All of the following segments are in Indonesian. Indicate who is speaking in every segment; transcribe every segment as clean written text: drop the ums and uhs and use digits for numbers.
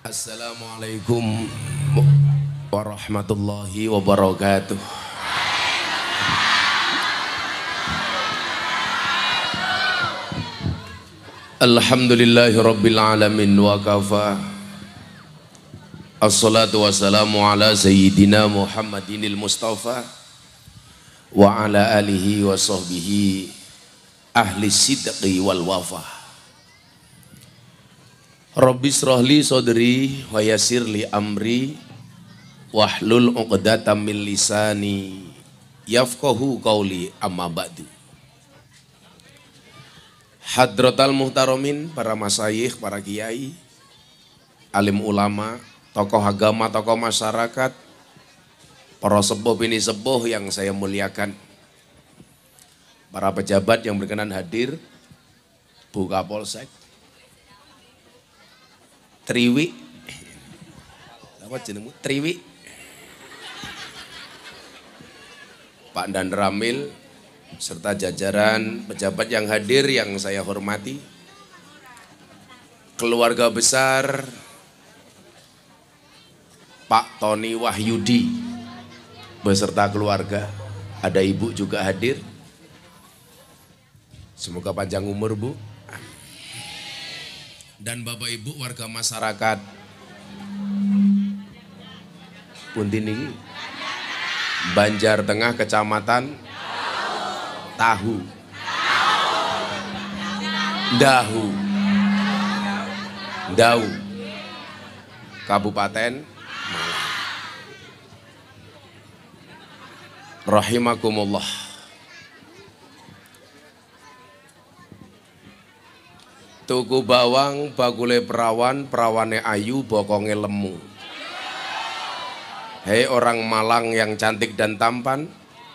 Speaker 1: Assalamualaikum warahmatullahi wabarakatuh. Alhamdulillahi rabbil alamin wa kafa. Assalatu wassalamu ala sayyidina Muhammadinil Mustafa wa ala alihi wa sahbihi ahli sidqi wal wafa. Rabbi shrahli sodri wa yassirli amri wahlul 'uqdatam min lisani yafqahu qawli amma ba'du. Hadratal muhtaramin, para masyayikh, para kiai, alim ulama, tokoh agama, tokoh masyarakat, para sepuh bini sepuh yang saya muliakan, para pejabat yang berkenan hadir, Bu Kapolsek, Triwi, apa jenengmu? Triwi, Pak Dan Ramil, serta jajaran pejabat yang hadir yang saya hormati, keluarga besar Pak Tony Wahyudi beserta keluarga, ada ibu juga hadir. Semoga panjang umur Bu. Dan Bapak Ibu warga masyarakat Puntini, Banjar Tengah, Kecamatan Dahu, Kabupaten Malang. Rahimakumullah. Tuku bawang, bakule perawan, perawane ayu, bokonge lemu. Hei orang Malang yang cantik dan tampan,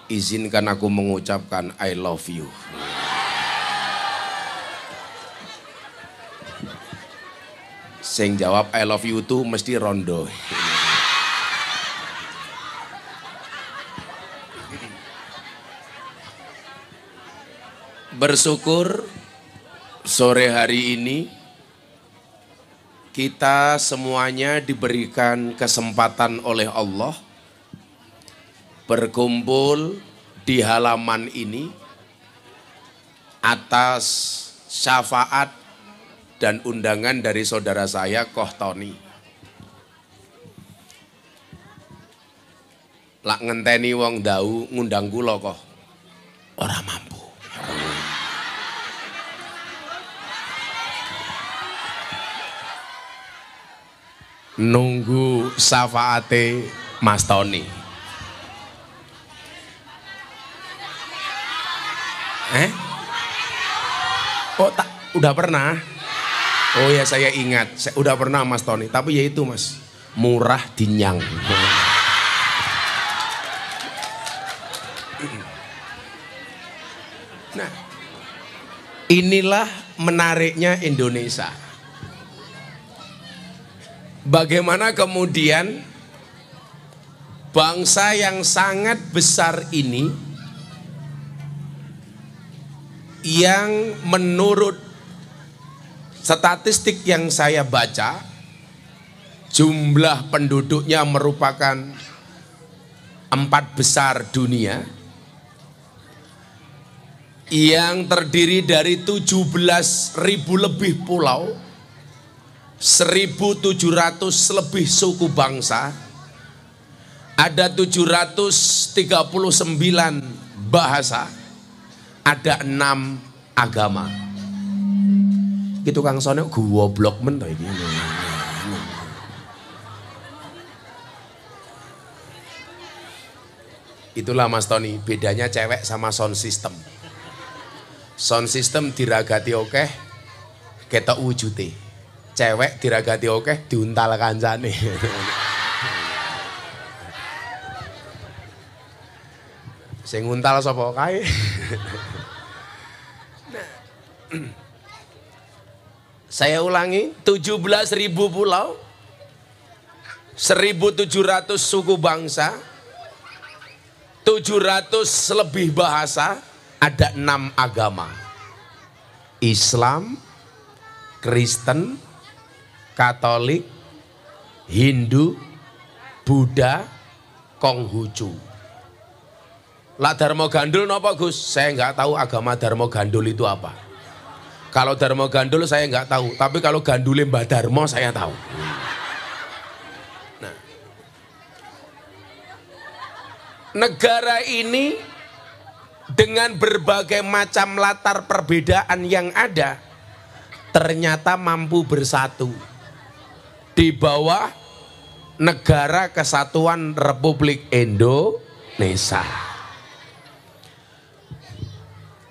Speaker 1: izinkan aku mengucapkan I love you. Sing jawab I love you tuh mesti rondo. Bersyukur sore hari ini kita semuanya diberikan kesempatan oleh Allah berkumpul di halaman ini atas syafaat dan undangan dari saudara saya Koh Tony. Lak ngenteni wong dau ngundang kula Koh ora mampu. Nunggu syafaate Mas Tony. Oh tak, udah pernah? Oh ya saya ingat, saya udah pernah Mas Tony. Tapi ya itu Mas, murah dinyang. Nah, inilah menariknya Indonesia. Bagaimana kemudian bangsa yang sangat besar ini yang menurut statistik yang saya baca jumlah penduduknya merupakan 4 besar dunia yang terdiri dari 17.000 lebih pulau, 1.700 lebih suku bangsa, ada 739 bahasa, ada 6 agama. Gitu Kang Sono goblok men to iki. Itulah Mas Tony, bedanya cewek sama sound system. Sound system diragati okeh, ketok wujude. Cewek diragati okeh, diuntal kancane. Sing nguntal sapa kae? Saya ulangi, 17.000 pulau, 1.700 suku bangsa, 700 lebih bahasa, ada 6 agama. Islam, Kristen, Katolik, Hindu, Buddha, Konghucu. Lah Dharma Gandul napa Gus? Saya nggak tahu agama Dharma Gandul itu apa. Kalau Dharma Gandul saya nggak tahu, tapi kalau Gandule Mbah Dharma saya tahu. Nah, negara ini dengan berbagai macam latar perbedaan yang ada, ternyata mampu bersatu di bawah Negara Kesatuan Republik Indonesia.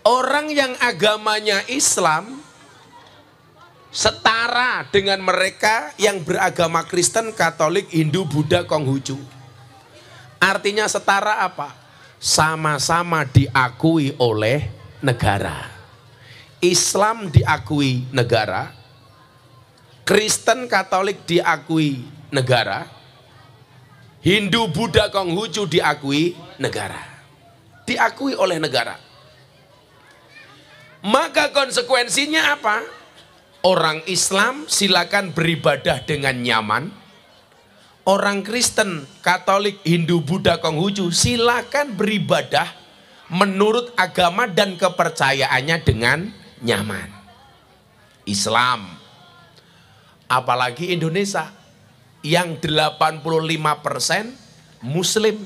Speaker 1: Orang yang agamanya Islam setara dengan mereka yang beragama Kristen, Katolik, Hindu, Buddha, Konghucu. Artinya setara apa? Sama-sama diakui oleh negara. Islam diakui negara, Kristen, Katolik diakui negara, Hindu, Buddha, Konghucu diakui negara. Diakui oleh negara. Maka konsekuensinya apa? Orang Islam silakan beribadah dengan nyaman. Orang Kristen, Katolik, Hindu, Buddha, Konghucu silakan beribadah menurut agama dan kepercayaannya dengan nyaman. Islam, apalagi Indonesia yang 85% Muslim.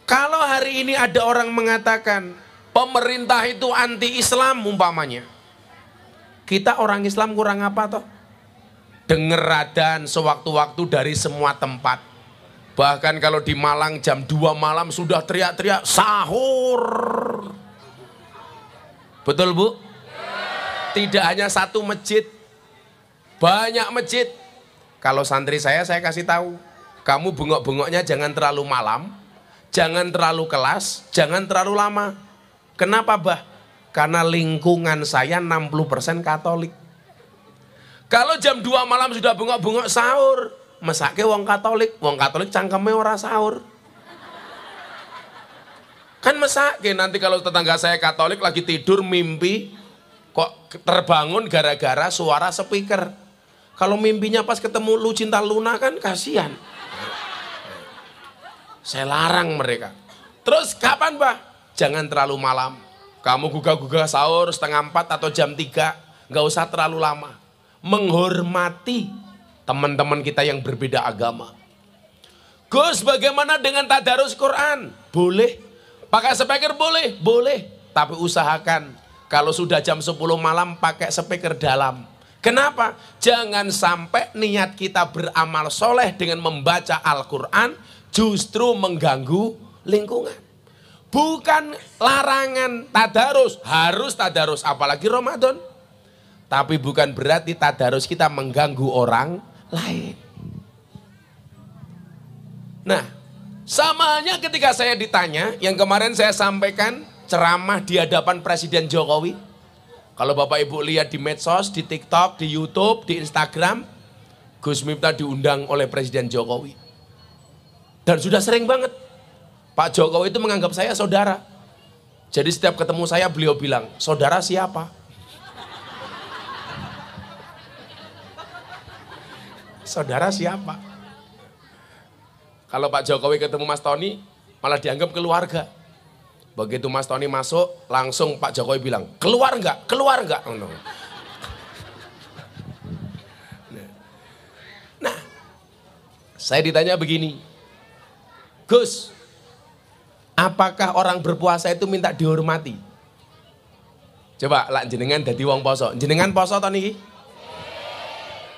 Speaker 1: Kalau hari ini ada orang mengatakan pemerintah itu anti-Islam umpamanya, kita orang Islam kurang apa toh? Dengar adzan sewaktu-waktu dari semua tempat. Bahkan kalau di Malang jam 2 malam sudah teriak-teriak sahur. Betul Bu? Tidak hanya satu masjid, banyak masjid. Kalau santri saya kasih tahu, kamu bengok-bengoknya jangan terlalu malam, jangan terlalu kelas, jangan terlalu lama. Kenapa Bah? Karena lingkungan saya 60% Katolik. Kalau jam 2 malam sudah bengok-bengok sahur, mesake wong Katolik cangkeme ora sahur. Kan mesake nanti kalau tetangga saya Katolik lagi tidur mimpi kok terbangun gara-gara suara speaker. Kalau mimpinya pas ketemu Lu Cinta Luna kan kasihan. Saya larang mereka. Terus kapan Bah? Jangan terlalu malam. Kamu gugah-gugah sahur 3:30 atau jam 3, nggak usah terlalu lama. Menghormati teman-teman kita yang berbeda agama. Gus, bagaimana dengan tadarus Quran? Boleh. Pakai speaker boleh? Boleh. Tapi usahakan kalau sudah jam 10 malam pakai speaker dalam. Kenapa? Jangan sampai niat kita beramal soleh dengan membaca Al-Quran justru mengganggu lingkungan. Bukan larangan tadarus, harus tadarus apalagi Ramadan. Tapi bukan berarti tadarus kita mengganggu orang lain. Nah, sama halnya ketika saya ditanya, yang kemarin saya sampaikan ceramah di hadapan Presiden Jokowi. Kalau Bapak Ibu lihat di medsos, di TikTok, di YouTube, di Instagram, Gus Miftah diundang oleh Presiden Jokowi. Dan sudah sering banget, Pak Jokowi itu menganggap saya saudara. Jadi setiap ketemu saya beliau bilang, saudara siapa? Saudara siapa? Kalau Pak Jokowi ketemu Mas Tony, malah dianggap keluarga. Begitu Mas Tony masuk, langsung Pak Jokowi bilang, keluar enggak? Keluar enggak? Nah, saya ditanya begini, Gus, apakah orang berpuasa itu minta dihormati? Coba lak jenengan dadi wong poso. Jenengan poso to niki?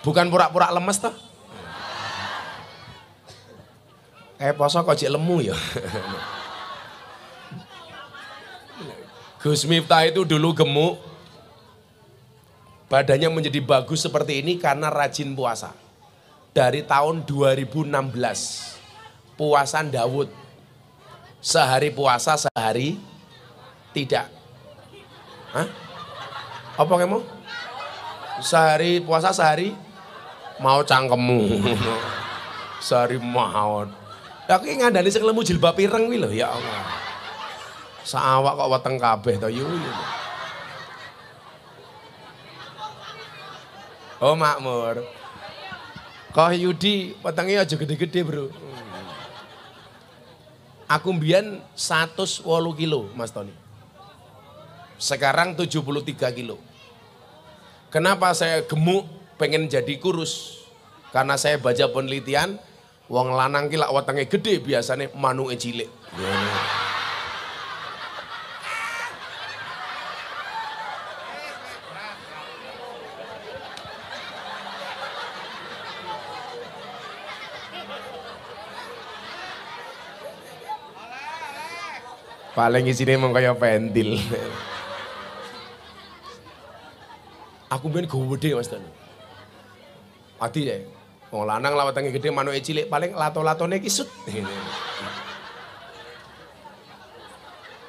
Speaker 1: Bukan pura-pura lemes toh? Poso kok jek lemu ya. Gus Miftah itu dulu gemuk. Badannya menjadi bagus seperti ini karena rajin puasa. Dari tahun 2016. Puasan Daud. Sehari puasa, sehari tidak. Hah? Apa kamu? Sehari puasa, sehari mau cangkemmu. Sehari mau. Aku ngandani sekelemu jilbab ireng wih loh, ya Allah. Saawak kok weteng kabeh to yu. Oh makmur. Kok Yudi wetenge aja gede-gede, Bro. Aku mbiyen 108 kilo, Mas Tony. Sekarang 73 kilo. Kenapa saya gemuk, pengen jadi kurus? Karena saya baca penelitian, wong lanang ki lak wetenge gede biasane manuke cilik. Paling isine mung kaya pentil. Aku mbiyen gede Mas Tony. Ati ya. Wong lanang lawetenge gede manuke cilik paling lato-latone ki sut.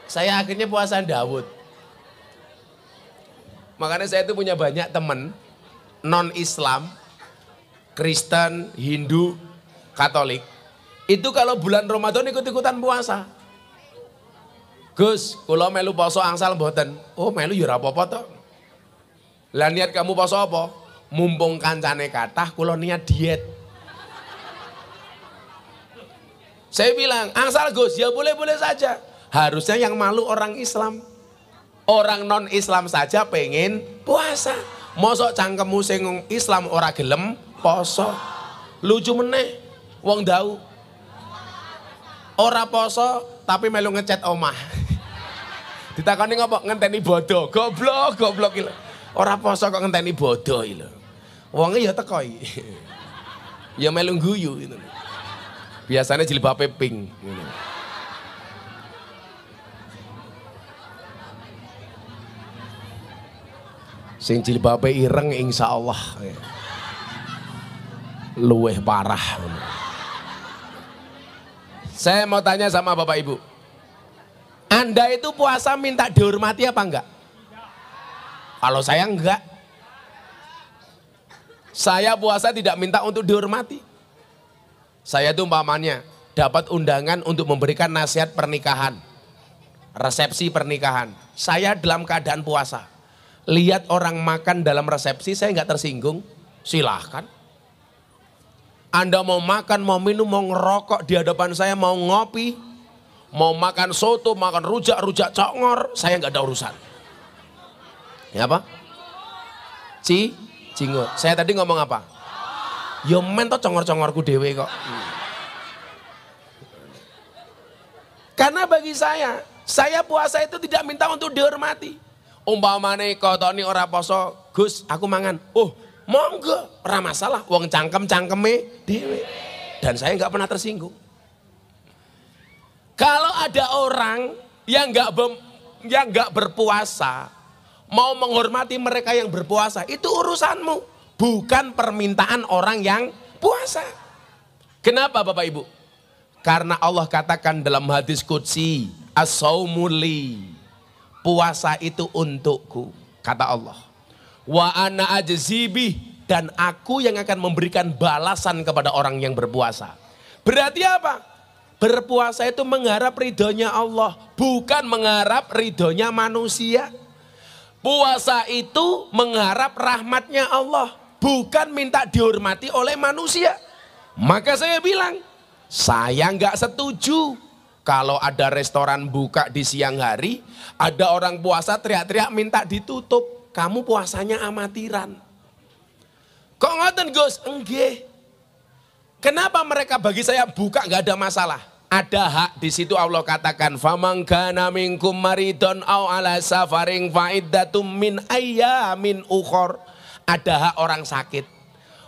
Speaker 1: Saya akhirnya puasa Daud. Makanya saya itu punya banyak teman non-Islam, Kristen, Hindu, Katolik. Itu kalau bulan Ramadan ikut-ikutan puasa. Gus, kula melu poso angsal mboten. Oh, melu ya ora apa-apa to. Lah niat kamu poso apa? Mumpung kancane kathah kula niat diet. Saya bilang, angsal Gus, ya boleh-boleh saja. Harusnya yang malu orang Islam. Orang non-Islam saja pengen puasa. Mosok cangkemmu sing Islam ora gelem poso. Lucu meneh wong dau. Ora poso tapi melu ngecat omah. Ditakoni ngopo ngenteni bodo. Goblok iki lho. Ora poso kok ngenteni bodo iki lho. Wonge ya teko iki. Ya melu guyu gitu. Biasanya jilbabe pink gitu. Sing jilbabe ireng insyaallah luweh parah. Saya mau tanya sama Bapak Ibu. Anda itu puasa minta dihormati apa enggak? Kalau saya enggak. Saya puasa tidak minta untuk dihormati. Saya itu umpamanya dapat undangan untuk memberikan nasihat pernikahan. Resepsi pernikahan. Saya dalam keadaan puasa. Lihat orang makan dalam resepsi saya enggak tersinggung. Silahkan. Anda mau makan, mau minum, mau ngerokok di hadapan saya, mau ngopi, mau makan soto, makan rujak congor, saya nggak ada urusan. Ya apa? Cingo. Saya tadi ngomong apa? Yo men to congor-congorku dewe kok. Karena bagi saya puasa itu tidak minta untuk dihormati. Umpamane kotoni ora poso, Gus, aku mangan. Oh, monggo, ora masalah. Wong cangkeme dhewe. Dan saya nggak pernah tersinggung. Kalau ada orang yang nggak berpuasa, mau menghormati mereka yang berpuasa, itu urusanmu, bukan permintaan orang yang puasa. Kenapa Bapak Ibu? Karena Allah katakan dalam hadis qudsi, as-saumu li, puasa itu untukku, kata Allah. Wa ana ajzibi, dan aku yang akan memberikan balasan kepada orang yang berpuasa. Berarti apa? Berpuasa itu mengharap ridhonya Allah, bukan mengharap ridhonya manusia. Puasa itu mengharap rahmatnya Allah, bukan minta dihormati oleh manusia. Maka saya bilang, saya nggak setuju kalau ada restoran buka di siang hari, ada orang puasa teriak-teriak minta ditutup. Kamu puasanya amatiran. Kok ngoten Gus? Enggak. Kenapa mereka bagi saya buka nggak ada masalah? Ada hak di situ Allah katakan faman kana minkum maridon au ala safaring fa'iddatum min ayyamin ukhor. Ada hak orang sakit.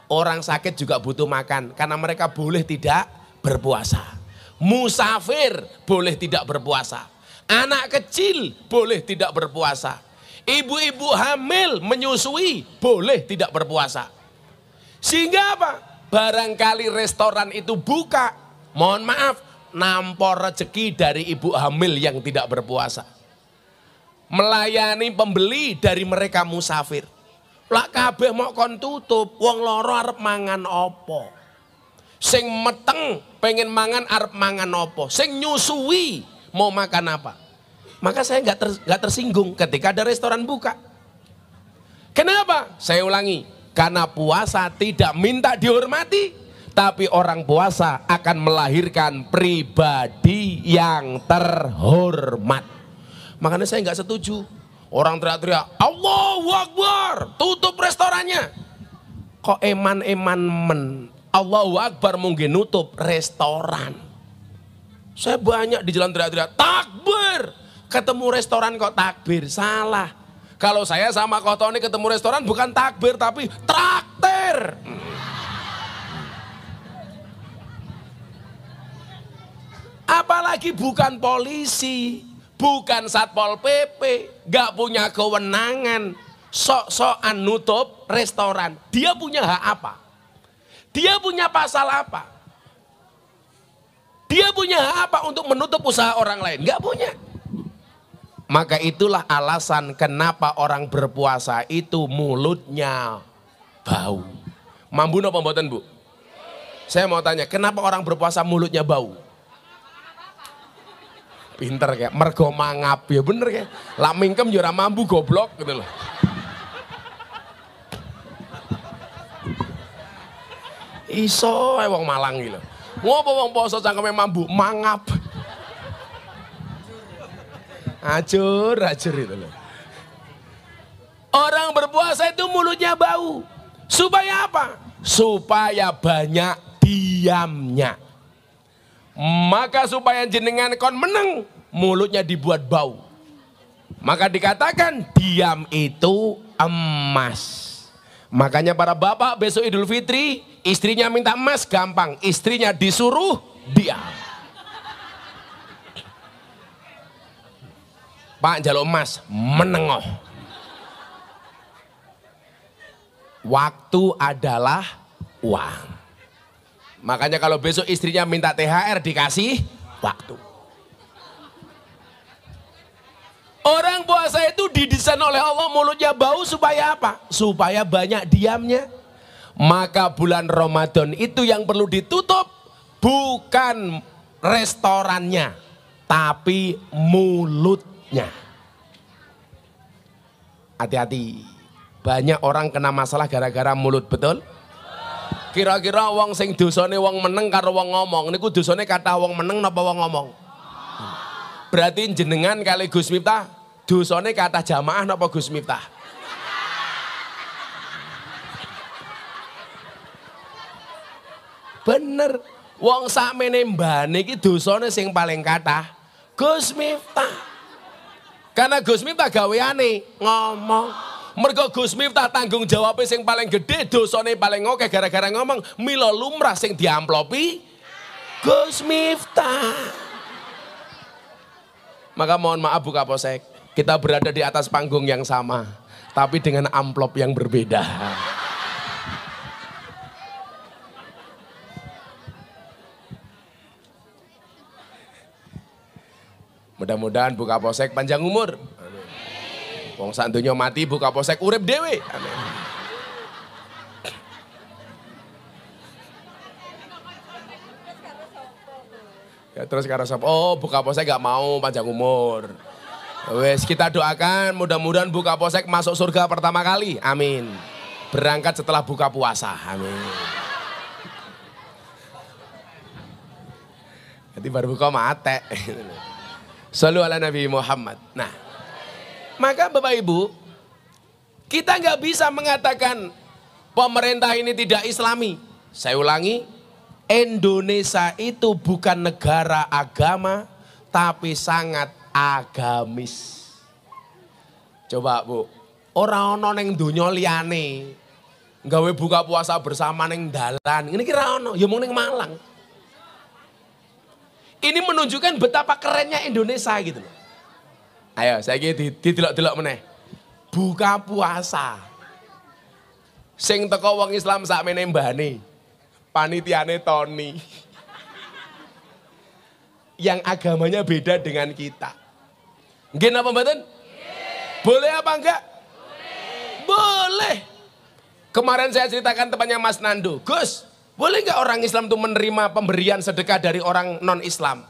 Speaker 1: Orang sakit juga butuh makan karena mereka boleh tidak berpuasa. Musafir boleh tidak berpuasa. Anak kecil boleh tidak berpuasa. Ibu-ibu hamil menyusui boleh tidak berpuasa. Sehingga apa? Barangkali restoran itu buka, mohon maaf, nampor rezeki dari ibu hamil yang tidak berpuasa. Melayani pembeli dari mereka musafir. Lah kabeh mau kon tutup, wong loro arep mangan opo? Sing meteng pengen mangan arep mangan opo? Sing nyusui mau makan apa? Maka saya nggak tersinggung ketika ada restoran buka. Kenapa? Saya ulangi, Karena puasa tidak minta dihormati, tapi orang puasa akan melahirkan pribadi yang terhormat. Makanya saya nggak setuju orang teriak-teriak Allahu Akbar, tutup restorannya. Kok eman-eman Allahu Akbar mungkin nutup restoran. Saya banyak di jalan teriak-teriak takbir, ketemu restoran kok takbir, salah. Kalau saya sama Kotoni ketemu restoran bukan takbir tapi traktir. Apalagi bukan polisi, bukan Satpol PP, gak punya kewenangan sok-sokan nutup restoran. Dia punya hak apa? Dia punya pasal apa? Dia punya hak apa untuk menutup usaha orang lain? Gak punya. Maka itulah alasan kenapa orang berpuasa itu mulutnya bau. Mambu napa mboten, Bu? Saya mau tanya, kenapa orang berpuasa mulutnya bau? Pinter kayak mergo mangap, ya bener kayak. Lak mingkem yo ora mambu goblok gitu loh. Iso wong Malang iki lho. Ngopo wong poso cangkeme mambu, mangap. Acur itu loh. Orang berpuasa itu mulutnya bau. Supaya apa? Supaya banyak diamnya. Maka supaya jenengan kon meneng, mulutnya dibuat bau. Maka dikatakan diam itu emas. Makanya para bapak besok Idul Fitri, istrinya minta emas gampang, istrinya disuruh diam. Pak jaluk emas, menengoh. Waktu adalah uang. Makanya kalau besok istrinya minta THR dikasih waktu. Orang puasa itu didesain oleh Allah mulutnya bau supaya apa? Supaya banyak diamnya. Maka bulan Ramadan itu yang perlu ditutup bukan restorannya, tapi mulutnya. Hati-hati, banyak orang kena masalah gara-gara mulut, betul? Kira-kira wong sing dosane wong meneng karo wong ngomong, niku dosane kata wong meneng napa wong ngomong? Berarti jenengan kali Gus Miftah dosane kata jamaah napa Gus Miftah? Bener, wong sakmene mbane iki dosane sing paling kathah Gus Miftah. Karena Gus Miftah gaweane ngomong. Mergo Gus Miftah tanggung jawabnya sing paling gede, dosane paling oke gara-gara ngomong. Mila lumrah sing diamplopi Gus Miftah. Maka mohon maaf Bu Kapolsek, kita berada di atas panggung yang sama, tapi dengan amplop yang berbeda. Mudah-mudahan Bu Kapolsek panjang umur. Wong sak donya mati Bu Kapolsek urip dhewe. Amin. Ya terus karo sapa? Oh, Bu Kapolsek gak mau panjang umur. Wes kita doakan mudah-mudahan Bu Kapolsek masuk surga pertama kali. Amin. Berangkat setelah buka puasa. Amin. Nanti baru buka mate. Shallu ala Nabi Muhammad. Nah, maka Bapak Ibu, kita nggak bisa mengatakan pemerintah ini tidak Islami. Saya ulangi, Indonesia itu bukan negara agama, tapi sangat agamis. Coba Bu, orang ono neng donya liyane, nggawe buka puasa bersama neng dalan. Ini kira ono, ya mau neng Malang. Ini menunjukkan betapa kerennya Indonesia gitu loh. Ayo, saya kira didelok-delok meneh. Buka puasa. Sing teko wong Islam sakmene mbane. Panitiane Tony. Yang agamanya beda dengan kita. Nggih napa mboten? Boleh apa enggak? Boleh. Kemarin saya ceritakan temannya Mas Nando. Gus, boleh nggak orang Islam itu menerima pemberian sedekah dari orang non-Islam?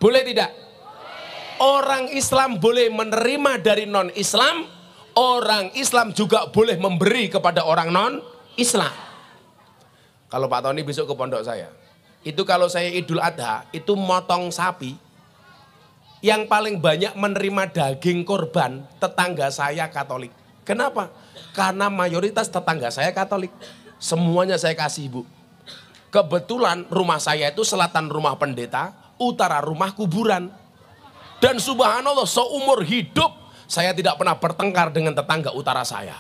Speaker 1: Boleh tidak? Boleh. Orang Islam boleh menerima dari non-Islam, Orang Islam juga boleh memberi kepada orang non-Islam. Kalau Pak Tony besok ke pondok saya, itu kalau saya Idul Adha, itu motong sapi, yang paling banyak menerima daging korban tetangga saya Katolik. Kenapa? Karena mayoritas tetangga saya Katolik. Semuanya saya kasih, Bu. Kebetulan rumah saya itu selatan rumah pendeta, utara rumah kuburan. Dan subhanallah seumur hidup saya tidak pernah bertengkar dengan tetangga utara saya.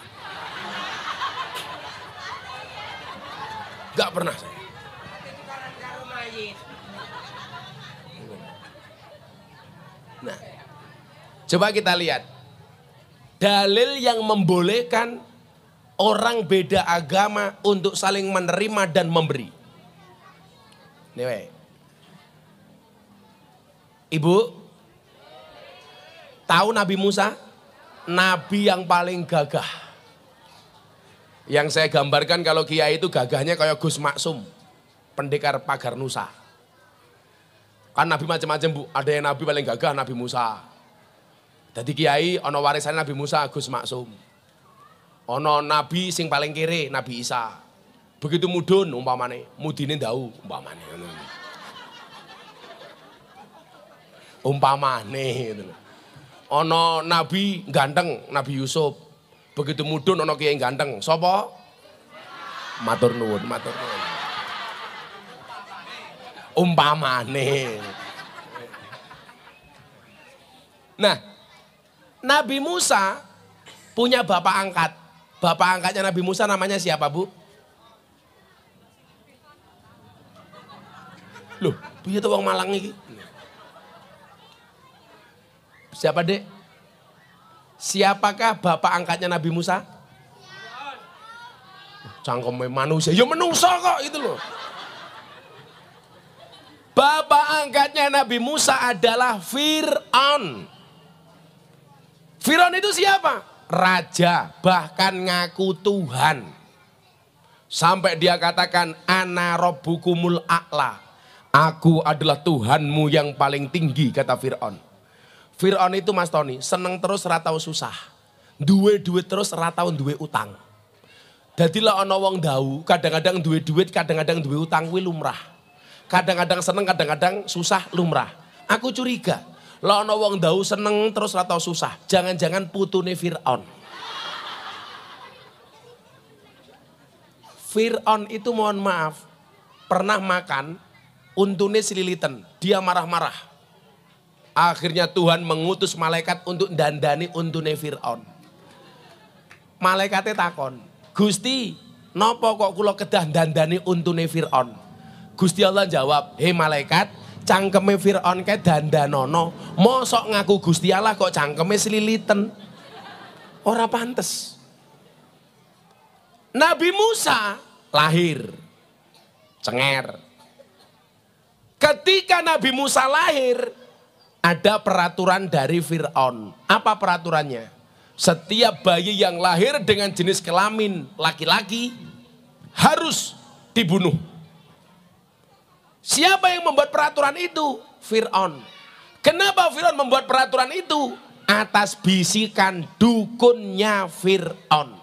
Speaker 1: Gak pernah saya. Nah, coba kita lihat. Dalil yang membolehkan orang beda agama untuk saling menerima dan memberi. Nih, we. Ibu, tahu Nabi Musa? Nabi yang paling gagah. Yang saya gambarkan kalau kiai itu gagahnya kayak Gus Maksum, pendekar pagar Nusa. Kan Nabi macam-macam, Bu. Ada yang Nabi paling gagah, Nabi Musa. Jadi kiai ono warisan Nabi Musa, Gus Maksum. Ono Nabi sing paling kere, Nabi Isa. Begitu mudun umpamane, mudine ndau umpamane. Umpamane gitu. Ono Nabi ganteng, Nabi Yusuf. Begitu mudun ono kiai ganteng. Sopo? Matur nuwun, matur nuwun. Umpamane. Nah, Nabi Musa punya bapak angkat. Bapak angkatnya Nabi Musa namanya siapa, Bu? Loh, piye to wong Malang iki? Siapa, Dek? Siapakah bapak angkatnya Nabi Musa? Cangkeme manusia, ya manusia kok itu loh. Bapak angkatnya Nabi Musa adalah Fir'aun. Fir'aun itu siapa? Raja, bahkan ngaku Tuhan. Sampai dia katakan, Ana Rabbukumul A'la. Aku adalah Tuhanmu yang paling tinggi, kata Fir'aun. Fir'aun itu Mas Tony, seneng terus ratau susah. Duwe duit terus ratau duwe utang. Dadilah ana wong dawuh, kadang-kadang duwe duit, kadang-kadang duwe utang kuwi lumrah. Kadang-kadang seneng, kadang-kadang susah lumrah. Aku curiga, lah ana wong dawuh seneng terus ratau susah. Jangan-jangan putune Fir'aun. Fir'aun itu mohon maaf, pernah makan untune sililitan, dia marah-marah. Akhirnya Tuhan mengutus malaikat untuk dandani untune Fir'aun. Malaikatnya takon, Gusti, nopo kok kula kedah dandani untune Fir'aun? Gusti Allah jawab, hei malaikat, cangkeme Fir'aun ke dandanono, mosok ngaku Gusti Allah kok cangkeme seliliten. Ora pantes. Nabi Musa lahir, cenger. Ketika Nabi Musa lahir, ada peraturan dari Fir'aun. Apa peraturannya? Setiap bayi yang lahir dengan jenis kelamin laki-laki harus dibunuh. Siapa yang membuat peraturan itu? Fir'aun. Kenapa Fir'aun membuat peraturan itu? Atas bisikan dukunnya Fir'aun.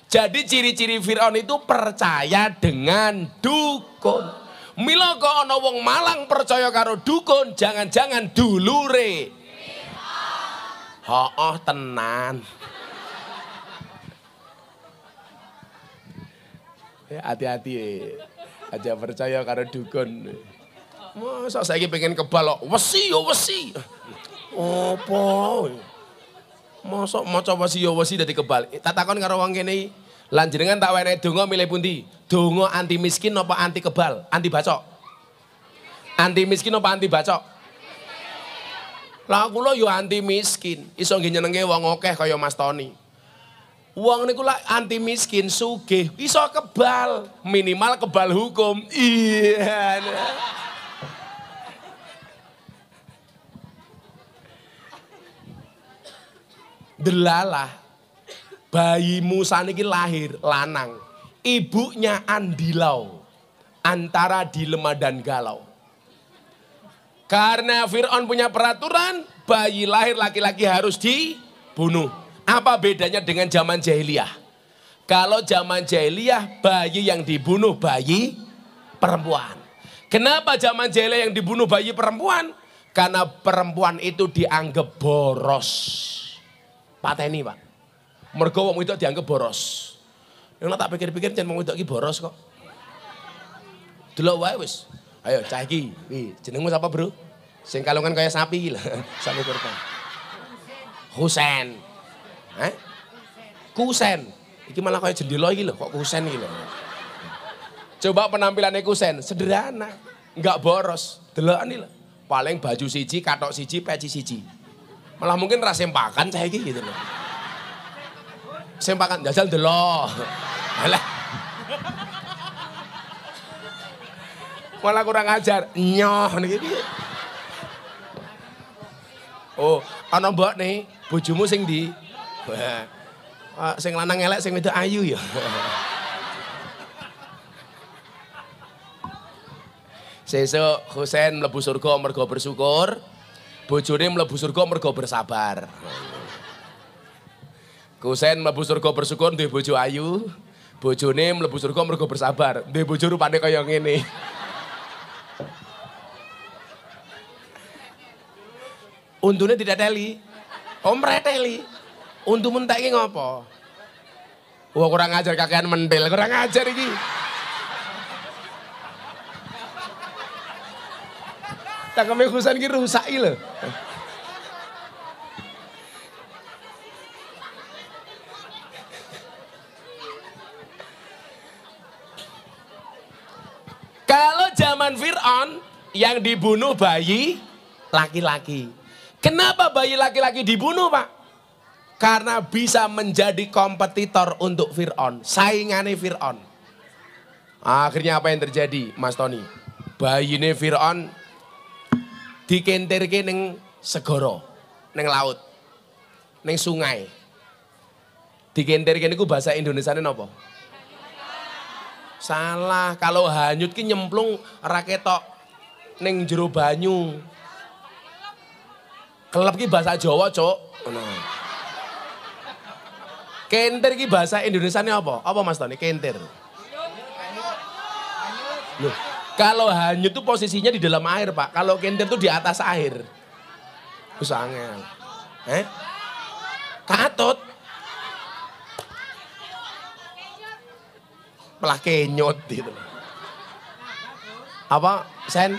Speaker 1: Jadi ciri-ciri Fir'aun itu percaya dengan dukun. Mila kok ana wong Malang percaya karo dukun, jangan-jangan dulure. Hooh tenan. Ya hati-hati aja percaya karo dukun. Masa saiki pengen kebal kok wesi yo wesi. Opo? Masa maca wesi yo wesi dadi kebal. Tak takon karo wong kene, lan jenengan tak wenehi donga milih pundi? Donga anti miskin apa anti kebal? Anti bacok. Anti miskin apa anti bacok? Lah kula yo anti miskin. Iso nggih nyenengke wong akeh kaya Mas Tony. Wong niku lak anti miskin sugih, iso kebal, minimal kebal hukum. Iya. Delalah bayi Musa niki lahir lanang. Ibunya andilau antara dilema dan galau. Karena Fir'aun punya peraturan, bayi lahir laki-laki harus dibunuh.
Speaker 2: Apa bedanya dengan zaman jahiliyah? Kalau zaman jahiliyah bayi yang dibunuh bayi perempuan. Kenapa zaman jahiliyah yang dibunuh bayi perempuan? Karena perempuan itu dianggap boros. Pateni Pak. Mergo wong itu dianggap boros. Nek tak pikir-pikir jan wong itu iki boros kok. Delok wae wis. Ayo cah iki. Jenengmu siapa, Bro? Sing kalungan kaya sapi iki lho. Sapi kurban. Husen. Kusen. Iki malah kaya jendela iki lho, kok kusen iki lho. Coba penampilannya kusen, sederhana. Enggak boros. Delokan iki lho. Paling baju siji, katok siji, peci siji. Malah mungkin ra sempakan cah iki gitu lho. Sempakan jajal delok. Alah. Malah kurang ajar. Nyoh niki. Oh, ana mbok nih, bojomu sing ndi? Sing lanang elek, sing wedok ayu ya. Sesuk Husen mlebu surga mergo bersyukur, bojone mlebu surga mergo bersabar. Husen mlebu surga bersyukur duwe bojo ayu, bojone mlebu surga mergo bersabar, duwe bojo rupane kaya ngene. Untune tidak teli. Om reteli. Untu mentek iki ngopo? Wah kurang ajar kakean mentil, kurang ajar iki. Cangkeme Husen iki rusak iki lho. Kalau zaman Fir'aun yang dibunuh bayi laki-laki. Kenapa bayi laki-laki dibunuh, Pak? Karena bisa menjadi kompetitor untuk Fir'aun, saingannya Fir'aun. Akhirnya apa yang terjadi, Mas Tony? Bayi ini Fir'aun dikentirke ning segara, ning laut, ning sungai. Dikentirke niku bahasa Indonesiane napa? Salah, kalau hanyut ki nyemplung ra ketok ning jero banyu. Kelep ki bahasa Jawa, Cuk. Kentir ki bahasa Indonesianya apa? Apa Mas Tony? Kentir. Loh, kalau hanyut itu posisinya di dalam air, Pak. Kalau kentir itu di atas air. Wis angel. Katut. Malah kenyot gitu. Apa, Sen?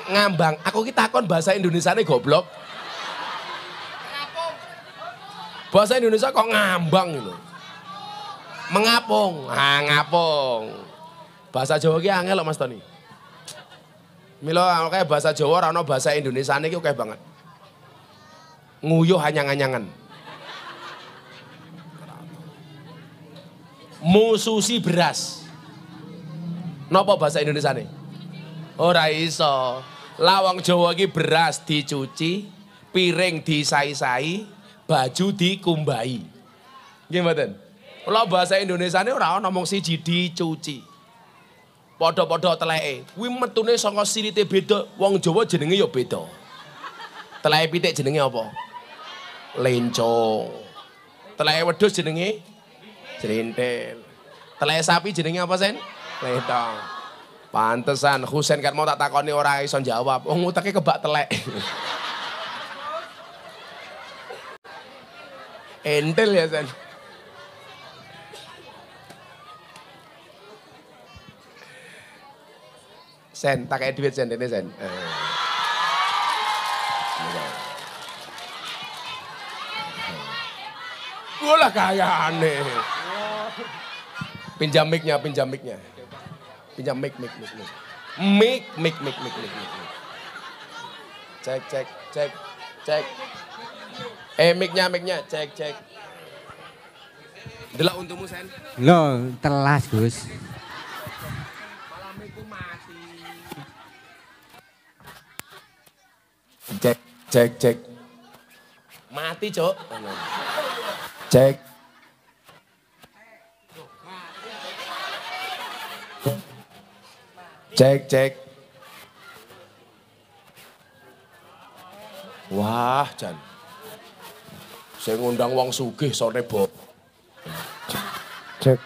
Speaker 2: Ngambang, aku ki takon bahasa Indonesiane goblok. Bahasa Indonesia kok ngambang gitu. Mengapung, ngapung. Bahasa Jawa ki angel lho Mas Tony. Milo kayak bahasa Jawa ora ono bahasa Indonesiane ki oke banget. Nguyuh anyang-anyangan. Mususi beras. Napa bahasa Indonesiane? Ora iso. Lawang Jawa ki beras dicuci, piring disai-sai, baju dikumbai. Nggih mboten? Kalau bahasa Indonesiane ora ono mung siji dicuci. Padha-padha teleke. Kuwi metune saka sirite beda, wong Jawa jenenge ya beda. Teleke pitik jenenge apa? Lencong. Teleke wedhus jenenge jrentel. Teleke sapi jenenge apa, Sen? Letong. Pantesan Husen kan mau tak takoni ora iso jawab. Wong uteke kebak telek. Entel ya, Sen. Sen, tak kayak duit Sen, ini Sen. Wah kaya aneh. Pinjam mic-nya. Pinjam mic. Cek. Mic-nya, cek. Delok untumu, Sen.
Speaker 3: Loh, telas, Gus.
Speaker 2: Malah mic-ku mati. Cek. Mati, Cuk. Cek. Cek. Wah, Jan. Saya ngundang wong sugih sore Bob.
Speaker 4: Cek.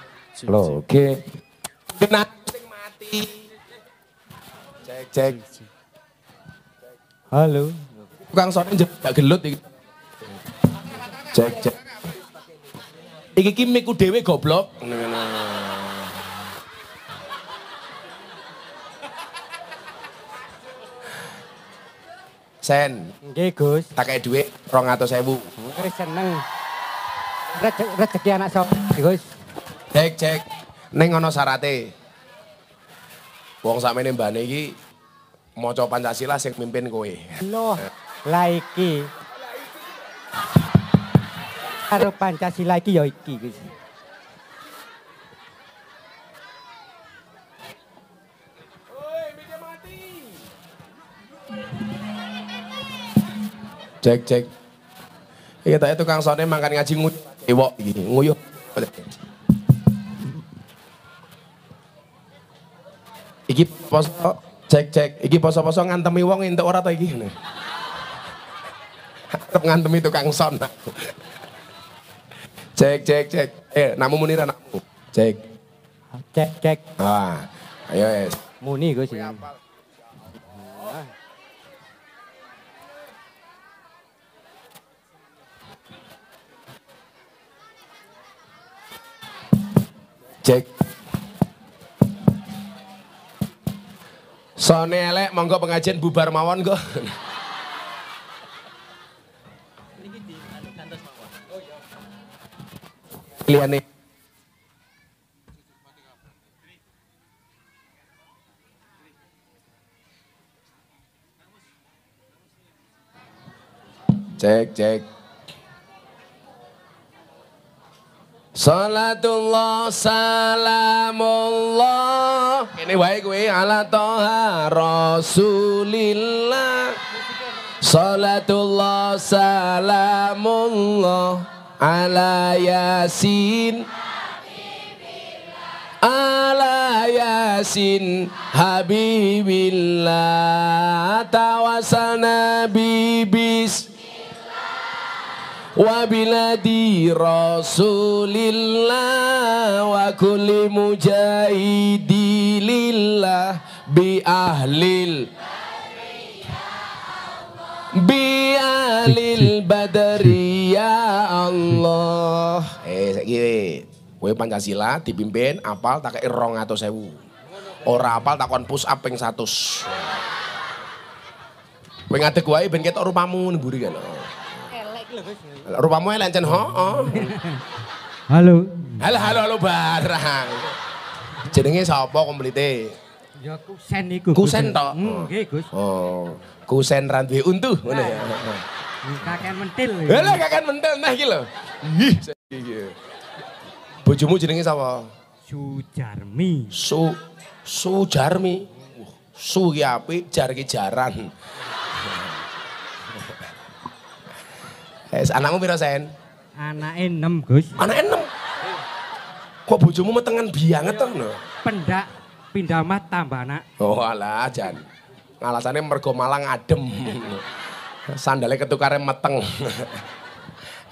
Speaker 4: Loh, oke.
Speaker 2: Kena sing mati. Cek.
Speaker 4: Halo.
Speaker 2: Tukang sore gak gelut iki. Cek. Iki ki miku dhewe goblok. Sen,
Speaker 3: Nggih, Gus.
Speaker 2: tak kayak duit 200.000.
Speaker 3: Wis seneng. Rezeki anak sapa, Gus?
Speaker 2: Cek. Ning ana syarate. Wong sakmene mbane iki maca Pancasila sing mimpin kowe.
Speaker 3: Loh, lah iki. Karo Pancasila iki ya iki, Gus.
Speaker 2: Cek. Iki tak tukang sone mangkan ngaji ewok iki, nguyuh. Iki poso cek. Iki poso-poso ngantemi wong entuk ora ta iki? Arep ngantemi tukang son. Cek. Namu muni ra nakmu? Cek.
Speaker 3: Cek.
Speaker 2: Ah, ayo wes.
Speaker 3: Muni, Gus.
Speaker 2: Cek. Sone elek monggo pengajian bubar mawon kok. Liyane. Cek. Salatullah salamullah. Ini wae kowe ala toha Rasulillah. Salatullah salamullah ala Yasin. Ala Yasin Habibillah tawassalna bibis wa biladi Rasulillah wa kulli mujahidi lillah bi ahlil badri ya Allah. Saiki kowe Pancasila dipimpin apal tak kei 200.000. Ora apal takon push up ping 100. Kowe ngadeg wae ben ketok rupamu mburi kan. Rupamu elek encen
Speaker 3: Halo.
Speaker 2: Halo barang. Jenenge sapa komplite?
Speaker 3: Ya kusen iku.
Speaker 2: Kusen tok.
Speaker 3: Nggih, Gus.
Speaker 2: Oh, kusen ra duwe untu ngono ya.
Speaker 3: Kakek mentil.
Speaker 2: Lha kakek mentil nah iki lho. Ih, iki. Bojomu jenenge sapa?
Speaker 3: Sujarmi.
Speaker 2: Sujarmi. Su ki apik, jar ki jaran. Anakmu piro sen?
Speaker 3: Anake 6, Gus.
Speaker 2: Anake 6. Kok bojomu metengan bianget to lho?
Speaker 3: Pendak pindah mat tambah anak.
Speaker 2: Oh alah jan. Alasane mergo Malang adem. Sandale ketukare meteng.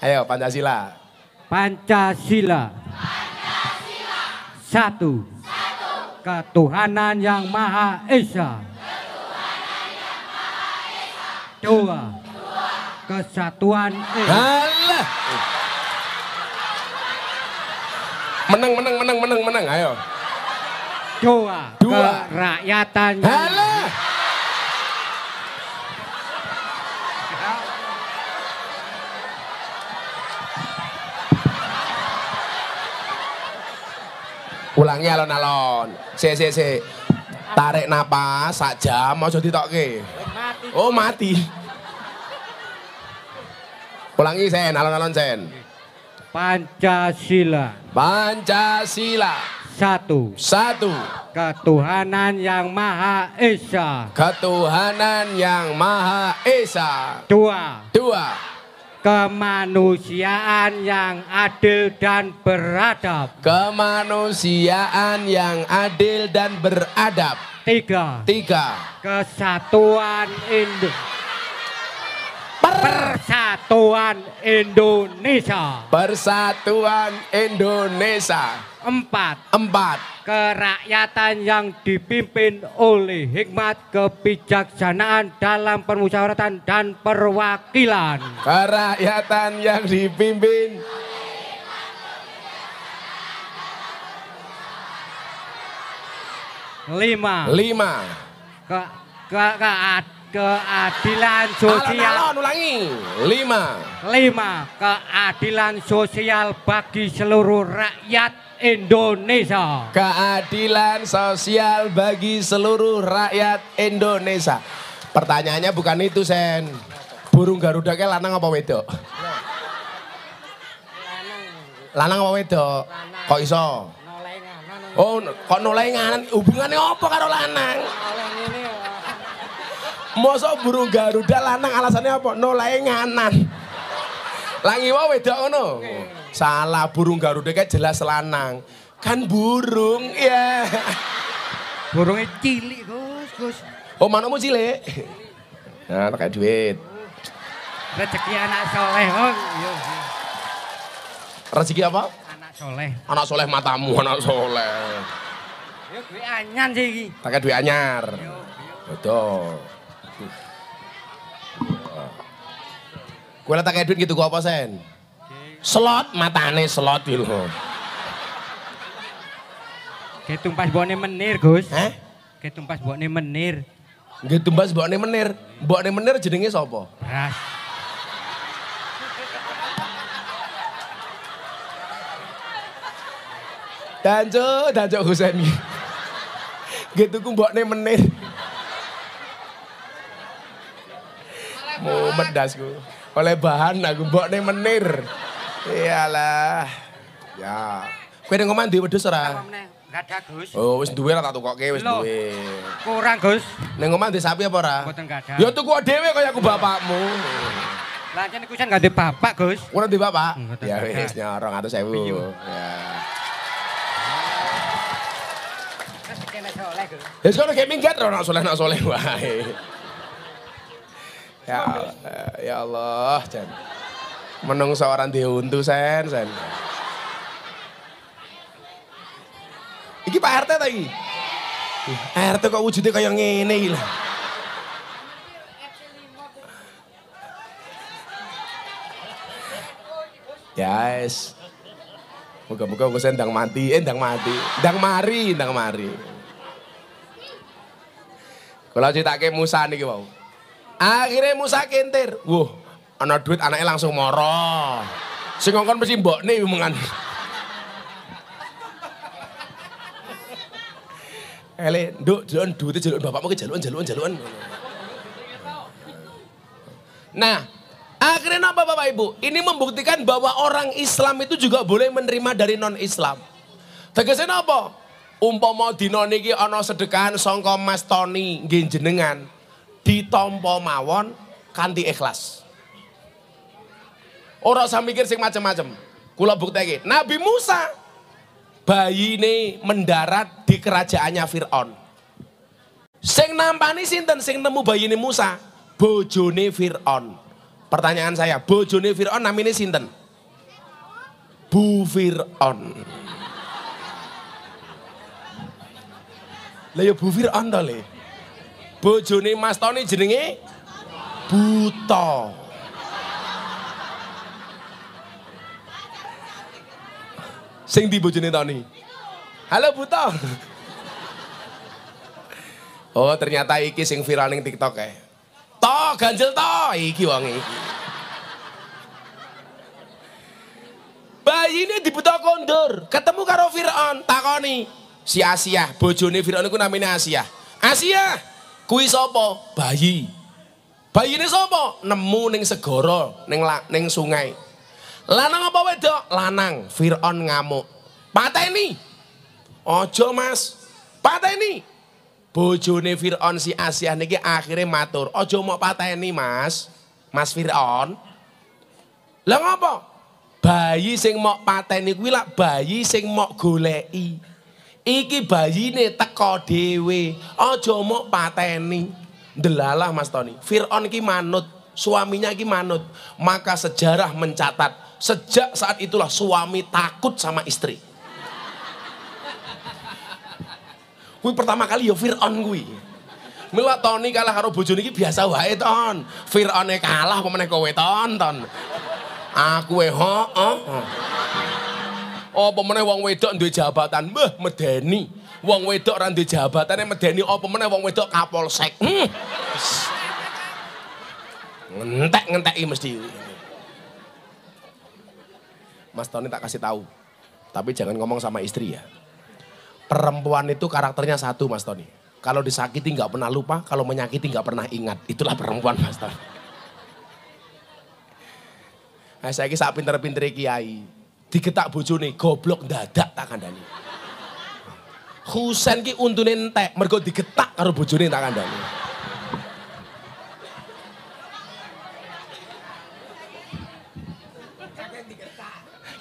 Speaker 2: Ayo Pancasila.
Speaker 3: Pancasila. Satu. Ketuhanan yang Maha Esa. Dua. Kesatuan
Speaker 2: Alah. Menang ayo.
Speaker 3: Dua.
Speaker 2: Dua.
Speaker 3: Kerakyatan.
Speaker 2: Alah. Ulangi alon-alon. Si. Tarik napas sak jam aja ditokke.
Speaker 3: Mati.
Speaker 2: Oh mati. Ulangi sen, alon-alon sen.
Speaker 3: Pancasila. Satu. Ketuhanan yang Maha Esa.
Speaker 2: Ketuhanan yang Maha Esa.
Speaker 3: Dua.
Speaker 2: Kemanusiaan yang adil dan beradab. Kemanusiaan yang adil dan beradab.
Speaker 3: Tiga.
Speaker 2: Tiga.
Speaker 3: Kesatuan Persatuan Indonesia.
Speaker 2: Persatuan Indonesia.
Speaker 3: 4. Kerakyatan yang dipimpin oleh hikmat kebijaksanaan dalam permusyawaratan dan perwakilan.
Speaker 2: Kerakyatan yang dipimpin
Speaker 3: 5.
Speaker 2: 5.
Speaker 3: Keadilan sosial.
Speaker 2: Alon, ulangi. 5.
Speaker 3: 5. Keadilan sosial bagi seluruh rakyat Indonesia.
Speaker 2: Keadilan sosial bagi seluruh rakyat Indonesia. Pertanyaannya bukan itu, Sen. Burung Garuda ke lanang apa wedok? Lanang apa wedok? Kok iso? Oh, kok nolai nganan? Hubungannya apa karo lanang? Masa burung Garuda lanang alasannya apa? Nolai nganan. Langi wae wedok ngono. Salah, burung Garuda kan jelas lanang. Kan burung ya.
Speaker 3: Burungnya cilik, Gus.
Speaker 2: Oh, manamu cilik? Nah, pakai duit.
Speaker 3: Rezeki anak soleh, oh.
Speaker 2: Rezeki apa?
Speaker 3: Anak soleh.
Speaker 2: Anak soleh matamu, anak soleh.
Speaker 3: Yo duit anyan sih iki.
Speaker 2: Pakai duit anyar. Betul. Gue letak kayak duit gitu gua apa, Sen? Slot, matane slot gitu.
Speaker 3: Kayak tumpas bone menir, Gus.
Speaker 2: Hah?
Speaker 3: Kayak tumpas bone menir.
Speaker 2: Nggih tumbas mbokne menir. Mbokne menir jenenge sapa?
Speaker 3: Beras.
Speaker 2: Danco Husain iki. Nggih tuku mbokne menir. Mumet dasku. Oleh bahan aku mbokne menir. Iyalah. Ya. Kowe ning omah duwe wedhus ora?
Speaker 3: Enggak ada, Gus.
Speaker 2: Oh, wis duwe ra tak tukokke wis
Speaker 3: Loh.
Speaker 2: duwe.
Speaker 3: Kurang, Gus.
Speaker 2: Ning omah ndek sapi apa ora?
Speaker 3: Mboten enggak ada.
Speaker 2: Ya tuku dhewe kaya aku bapakmu.
Speaker 3: Lah jan iku enggak ada bapak, Gus.
Speaker 2: Ora ndek bapak?
Speaker 3: Mboten
Speaker 2: Ya
Speaker 3: ada.
Speaker 2: wis nyorong 200.000. Ya.
Speaker 3: Rezeki anak soleh, Gus.
Speaker 2: Ya sekolah kayak minggat nak soleh wae. Ya Allah, Jan. Menungso orang diuntu sen. Iki Pak RT ta iki? RT kok wujudnya kayak ngene iki lho. Yes. Moga-moga wis ndang mati. Ndang mari. Kalau ceritake Musa niki wau. Akhirnya Musa kentir. Wuh, ana duit anaknya langsung moro. Sing ngongkon mesti mbokne omongan. Ele, nduk, duitnya jaluk bapakmu ke jaluan. Nah, akhirnya apa Bapak Ibu? Ini membuktikan bahwa orang Islam itu juga boleh menerima dari non-Islam. Tegesnya apa? Umpama dina niki ana sedekahan sangka Mas Tony nggih jenengan ditampa mawon kanthi ikhlas. Ora usah mikir sing macem-macem. Kula bukteke, Nabi Musa bayine mendarat di kerajaannya Firaun. Sing nampani sinten sing nemu bayine Musa? Bojone Firaun. Pertanyaan saya, bojone Firaun namine sinten? Bu Firaun. Lah ya Bu Firaun to le. Bojone Mas Tony jenenge Buta. Sing di bojone Tony. Halo Buta. Oh ternyata iki sing viral ning TikTok kae. To ganjel to iki wong iki. Bayi ini dibuta kondur, ketemu karo Firaun, takoni. Si Asia, bojone Firaun iku namine Asia. Asia, kuwi sapa? Bayi. Bayi ini sapa? Nemu ning segara, ning sungai. Lanang apa wedok? Lanang. Firaun ngamuk. Pateni. Ojo Mas. Pateni. Bojone Firaun si Asia niki akhirnya matur. Ojo mau pateni Mas. Mas Firaun. Lah ngapa? Bayi sing mok pateni kuwi lak bayi sing mok goleki. Iki bayine teko dhewe. Aja mok pateni. Ndelalah Mas Tony. Firaun iki manut suaminya iki manut. Maka sejarah mencatat, sejak saat itulah suami takut sama istri. Kuwi pertama kali ya Fir'aun kuwi. Mila Tony kalah karo bojone iki biasa wae ton. Fir'aune kalah apa meneh kowe tonton. Aku heeh. Apa meneh wong wedok duwe jabatan, mbah medeni. Wong wedok ora duwe jabatane medeni apa meneh wong wedok kapolsek. Ngentek-ngenteki mesti. Mas Tony tak kasih tahu. Tapi jangan ngomong sama istri ya. Perempuan itu karakternya satu Mas Tony. Kalau disakiti nggak pernah lupa, kalau menyakiti nggak pernah ingat. Itulah perempuan Mas Tony. Nah, saya kisah pinter-pinter kiai. Digetak bojone goblok dadak tak kandhani. Husen ki untune entek, mergo digetak karo bojone tak kandhani.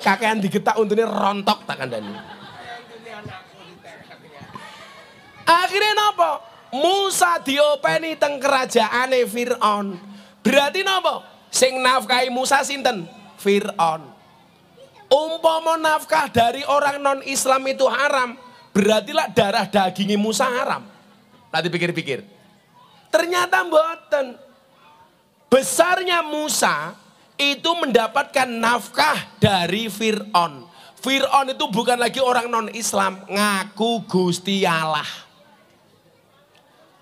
Speaker 2: Kakean digetak untune rontok tak kandhani. Akhirnya napa? Musa diopeni teng kerajaane Fir'aun. Berarti napa? Sing nafkahi Musa sinten? Fir'aun. Umpama nafkah dari orang non-Islam itu haram, berartilah darah dagingnya Musa haram. Nanti pikir-pikir. Ternyata mboten. Besarnya Musa itu mendapatkan nafkah dari Fir'aun. Fir'aun itu bukan lagi orang non-Islam, ngaku Gusti Allah.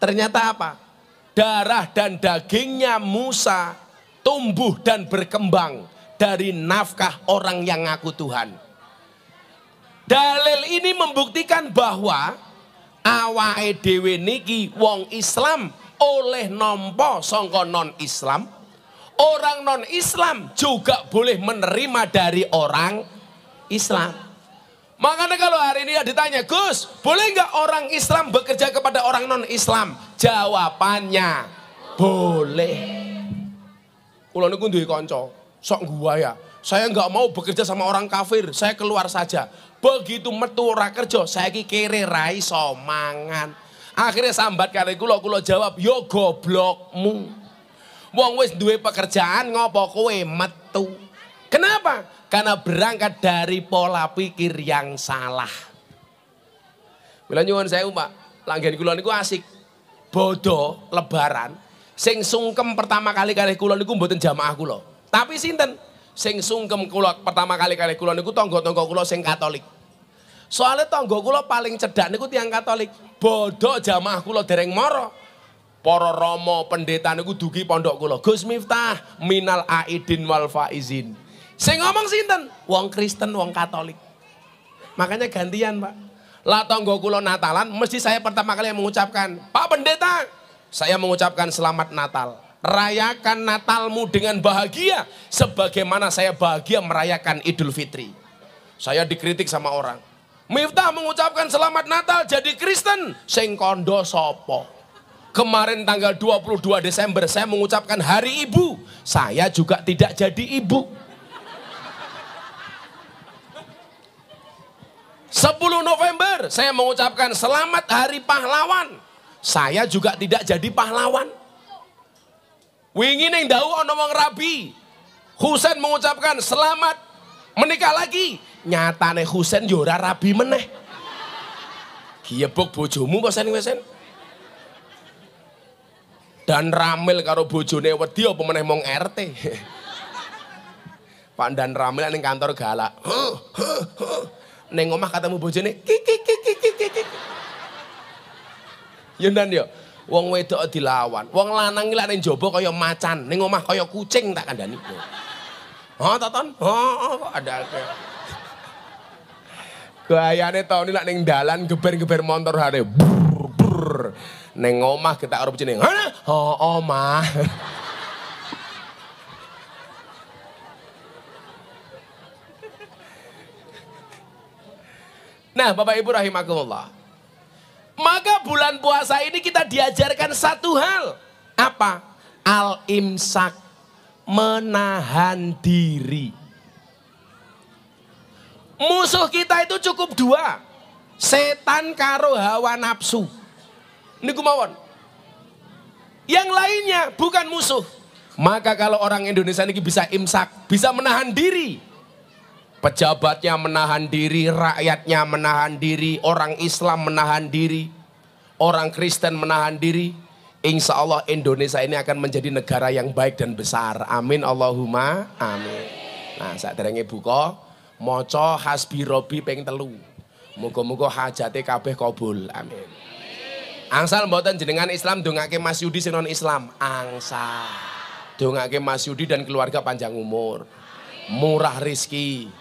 Speaker 2: Ternyata apa? Darah dan dagingnya Musa tumbuh dan berkembang dari nafkah orang yang ngaku Tuhan. Dalil ini membuktikan bahwa awake dhewe niki wong Islam oleh nampa sangka non-Islam. Orang non-Islam juga boleh menerima dari orang Islam. Makanya kalau hari ini ditanya, Gus, boleh nggak orang Islam bekerja kepada orang non-Islam? Jawabannya, boleh. Kulo niku duwe kanca, sok gua ya. Saya nggak mau bekerja sama orang kafir, saya keluar saja. Begitu metu ora kerja, saya iki kere ra iso mangan. Akhirnya sambat kare kulo jawab, yo goblokmu. Wong wis duwe pekerjaan ngopo kowe metu? Kenapa? Karena berangkat dari pola pikir yang salah. Kula nyuwun sewu Pak, langgen kula niku asik. Bodo lebaran, sing sungkem pertama kali kalih kula niku mboten jamaah kula. Tapi sinten? Sing sungkem kula pertama kali kalih kula niku tangga-tangga kula sing Katolik. Soalnya tangga kula paling cedhak niku tiyang Katolik. Bodo jamaah kula dereng mara. Para rama pendeta niku dugi pondok kula. Gus Miftah minal aidin wal faizin. Sing ngomong sinten? Wong Kristen, wong Katolik. Makanya gantian, Pak. Lah tangga kula Natalan, mesti saya pertama kali yang mengucapkan, Pak Pendeta, saya mengucapkan selamat Natal. Rayakan Natalmu dengan bahagia, sebagaimana saya bahagia merayakan Idul Fitri. Saya dikritik sama orang. Miftah mengucapkan selamat Natal jadi Kristen, sing kondo sopo. Kemarin tanggal 22 Desember saya mengucapkan Hari Ibu, saya juga tidak jadi ibu. 10 November saya mengucapkan selamat Hari Pahlawan. Saya juga tidak jadi pahlawan. Wingi ning dawu ana wong rabi. Husain mengucapkan selamat menikah lagi. Nyatane Husain yo ora rabi meneh. Giyebuk bojomu kok sen-wesen. Dan Ramil karo bojone wedi apa meneh mong RT. Pak Dan Ramil ning kantor galak. Neng omah ketemu bojone kik. Ya ndan yo. Wong wedok dilawan. Wong lanang iki lak ning jaba kaya macan, ning omah kaya kucing tak kandhani. Ha Toton? Kok ada akeh. Gayane Tony lak ning dalan geber-geber motor hare. Brr. Ning omah ketak karo bojone. Omah. Nah Bapak Ibu rahimakumullah. Maka bulan puasa ini kita diajarkan satu hal. Apa? Al-imsak. Menahan diri. Musuh kita itu cukup dua. Setan karo hawa nafsu. Ini kumawon. Yang lainnya bukan musuh. Maka kalau orang Indonesia ini bisa imsak, bisa menahan diri. Pejabatnya menahan diri, rakyatnya menahan diri, orang Islam menahan diri, orang Kristen menahan diri. Insya Allah Indonesia ini akan menjadi negara yang baik dan besar. Amin Allahumma amin. Nah saat derenge buka, moco hasbi robi ping 3. Muga-muga hajate kabeh kabul. Amin. Angsal mboten jenengan Islam dongake Mas Yudi sing non Islam. Angsal. Dongake Mas Yudi dan keluarga panjang umur. Murah rizki.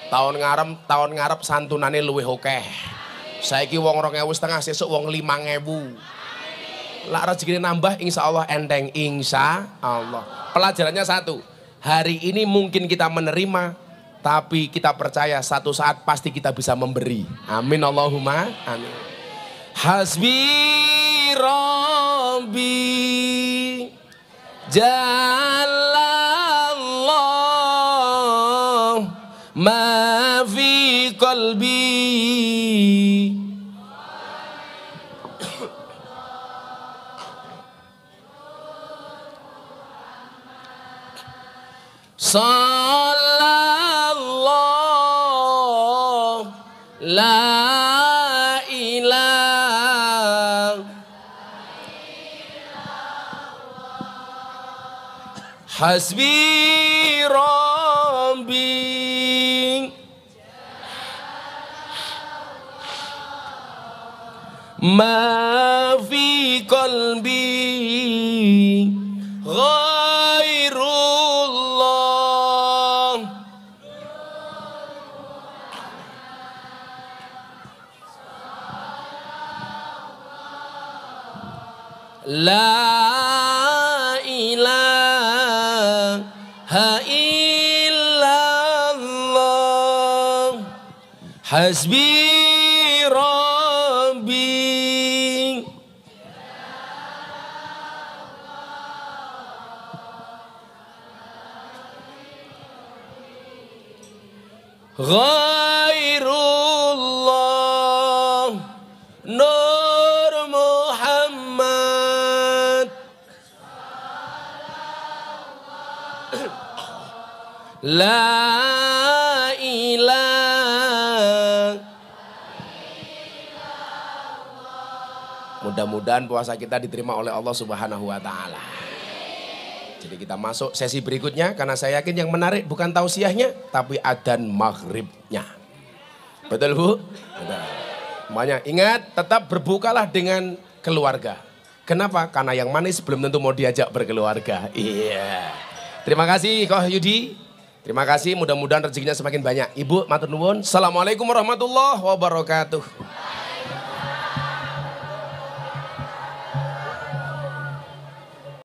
Speaker 2: Tahun ngarep santunane luwih akeh. Saiki wong 2.500 sesuk wong 5.000. Lak rezekine nambah insyaallah enteng insyaallah. Pelajarannya satu. Hari ini mungkin kita menerima, tapi kita percaya satu saat pasti kita bisa memberi. Amin Allahumma amin. Hasbi Rabbi Jalallah ma fi qalbi. Sallallahu la ilaha hasbi Rabbi ma fi qalbi ghairullah la ilaha illallah hasbi Rabbi ghairullah Nur Muhammad la ilaha. Mudah-mudahan puasa kita diterima oleh Allah Subhanahu wa taala. Jadi kita masuk sesi berikutnya karena saya yakin yang menarik bukan tausiahnya tapi adzan maghribnya. Betul Bu? Betul. Makanya ingat tetap berbukalah dengan keluarga. Kenapa? Karena yang manis belum tentu mau diajak berkeluarga. Iya. Terima kasih Koh Yudi. Terima kasih mudah-mudahan rezekinya semakin banyak. Ibu matur nuwun. Assalamualaikum warahmatullahi wabarakatuh.